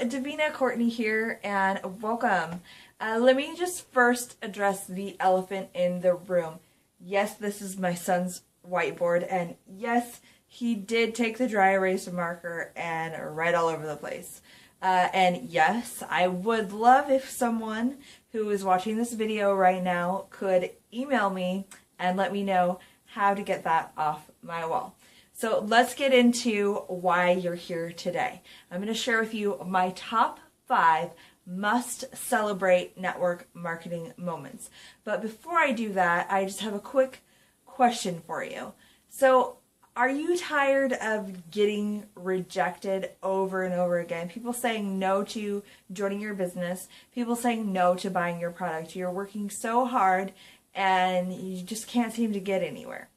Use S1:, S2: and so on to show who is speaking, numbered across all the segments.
S1: Davina Courtney here, and welcome. Let me just first address the elephant in the room. Yes, this is my son's whiteboard, and yes, he did take the dry erase marker and write all over the place. And yes, I would love if someone who is watching this video right now could email me and let me know how to get that off my wall. So let's get into why you're here today. I'm going to share with you my top 5 must celebrate network marketing moments. But before I do that, I just have a quick question for you. So are you tired of getting rejected over and over again? People saying no to joining your business, people saying no to buying your product. You're working so hard and you just can't seem to get anywhere.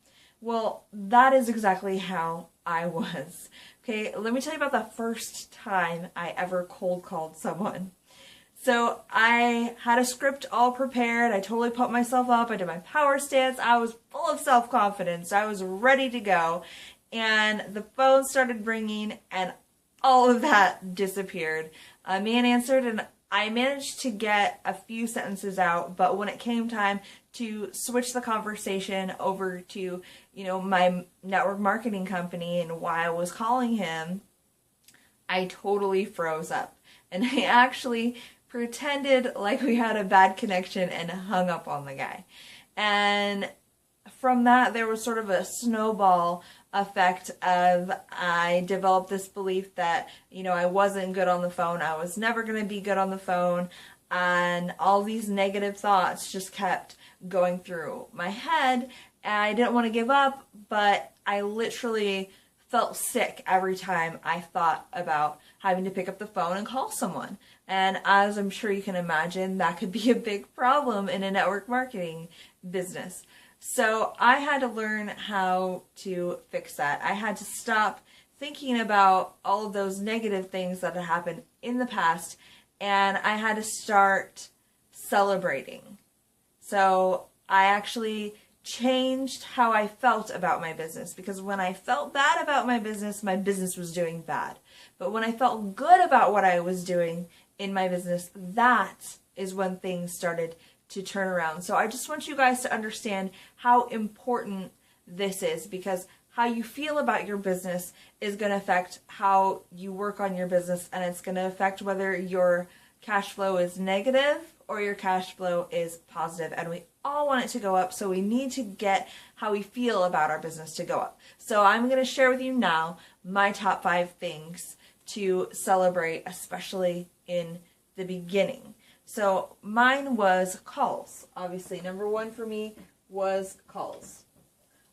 S1: Well, that is exactly how I was. Okay, let me tell you about the first time I ever cold called someone. So I had a script all prepared. I totally pumped myself up. I did my power stance. I was full of self-confidence. I was ready to go. And the phone started ringing and all of that disappeared. A man answered and I managed to get a few sentences out, but when it came time to switch the conversation over to, my network marketing company and why I was calling him, I totally froze up. And I actually pretended like we had a bad connection and hung up on the guy. And from that, there was sort of a snowball effect of I developed this belief that, I wasn't good on the phone. I was never going to be good on the phone. And all these negative thoughts just kept going through my head. And I didn't want to give up, but I literally felt sick every time I thought about having to pick up the phone and call someone. And as I'm sure you can imagine, that could be a big problem in a network marketing business. So I had to learn how to fix that. I had to stop thinking about all of those negative things that had happened in the past, and I had to start celebrating. So I actually changed how I felt about my business, because when I felt bad about my business was doing bad. But when I felt good about what I was doing in my business, that is when things started to turn around. So I just want you guys to understand how important this is, because how you feel about your business is going to affect how you work on your business, and it's going to affect whether your cash flow is negative or your cash flow is positive. And we all want it to go up, so we need to get how we feel about our business to go up. So I'm going to share with you now my top 5 things to celebrate, especially in the beginning. So mine was calls. Obviously, number 1 for me was calls.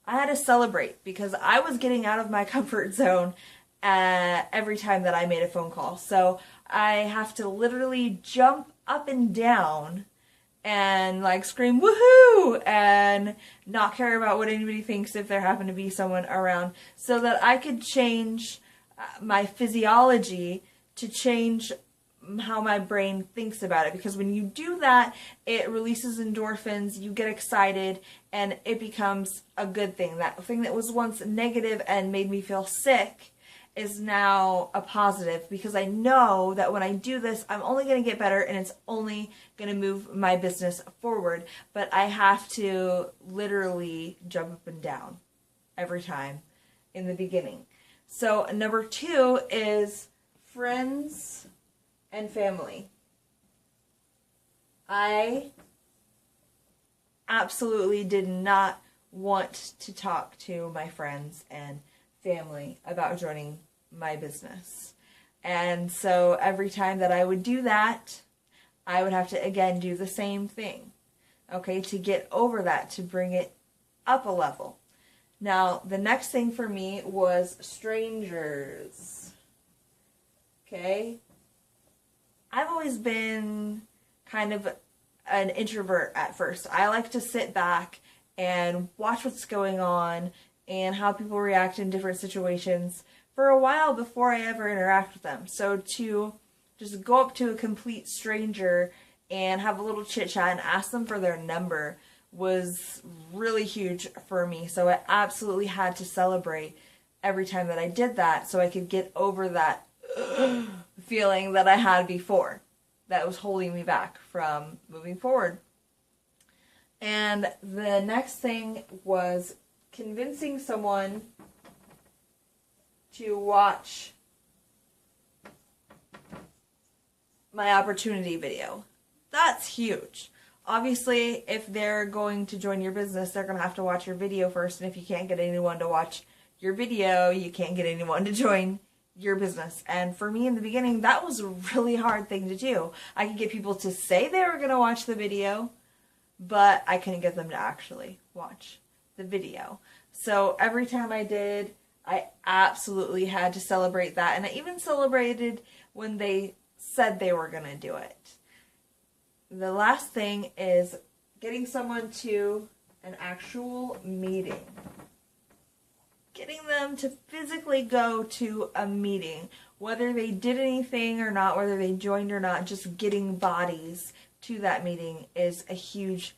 S1: I had to celebrate because I was getting out of my comfort zone every time that I made a phone call. So I have to literally jump up and down and scream woohoo and not care about what anybody thinks if there happened to be someone around, so that I could change my physiology to change how my brain thinks about it. Because when you do that, it releases endorphins, you get excited, and it becomes a good thing. That thing that was once negative and made me feel sick is now a positive, because I know that when I do this, I'm only going to get better and it's only going to move my business forward. But I have to literally jump up and down every time in the beginning. So number 2 is friends and family. I absolutely did not want to talk to my friends and family about joining my business. And so every time that I would do that, I would have to again do the same thing, okay, to get over that, to bring it up a level. Now, the next thing for me was strangers. Okay? I've always been kind of an introvert at first. I like to sit back and watch what's going on and how people react in different situations for a while before I ever interact with them. So to just go up to a complete stranger and have a little chit chat and ask them for their number was really huge for me. So I absolutely had to celebrate every time that I did that, so I could get over that feeling that I had before that was holding me back from moving forward. And the next thing was convincing someone to watch my opportunity video. That's huge. Obviously, if they're going to join your business, they're going to have to watch your video first. And if you can't get anyone to watch your video, you can't get anyone to join your business. And for me in the beginning, that was a really hard thing to do. I could get people to say they were going to watch the video, but I couldn't get them to actually watch the video. So every time I did, I absolutely had to celebrate that. And I even celebrated when they said they were going to do it. The last thing is getting someone to an actual meeting. Getting them to physically go to a meeting. Whether they did anything or not, whether they joined or not, just getting bodies to that meeting is a huge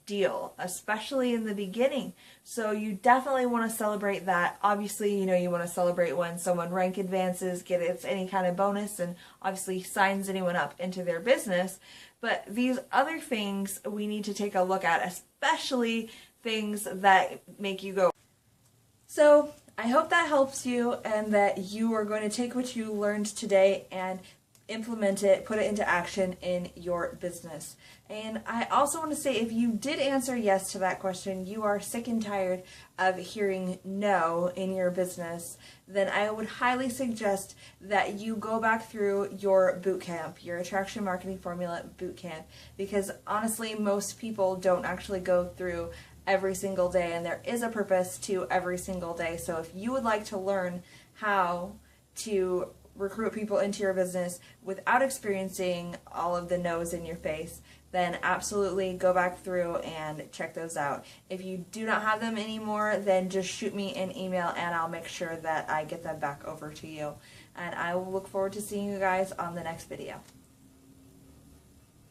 S1: deal, especially in the beginning. So you definitely want to celebrate that. Obviously, you want to celebrate when someone rank advances, gets any kind of bonus, and obviously signs anyone up into their business. But these other things we need to take a look at, especially things that make you go. So I hope that helps you and that you are going to take what you learned today and implement it, put it into action in your business. And I also want to say, if you did answer yes to that question, you are sick and tired of hearing no in your business, then I would highly suggest that you go back through your boot camp, your Attraction Marketing Formula boot camp, because honestly, most people don't actually go through every single day, and there is a purpose to every single day. So if you would like to learn how to recruit people into your business without experiencing all of the no's in your face, then absolutely go back through and check those out. If you do not have them anymore, then just shoot me an email and I'll make sure that I get them back over to you. And I will look forward to seeing you guys on the next video.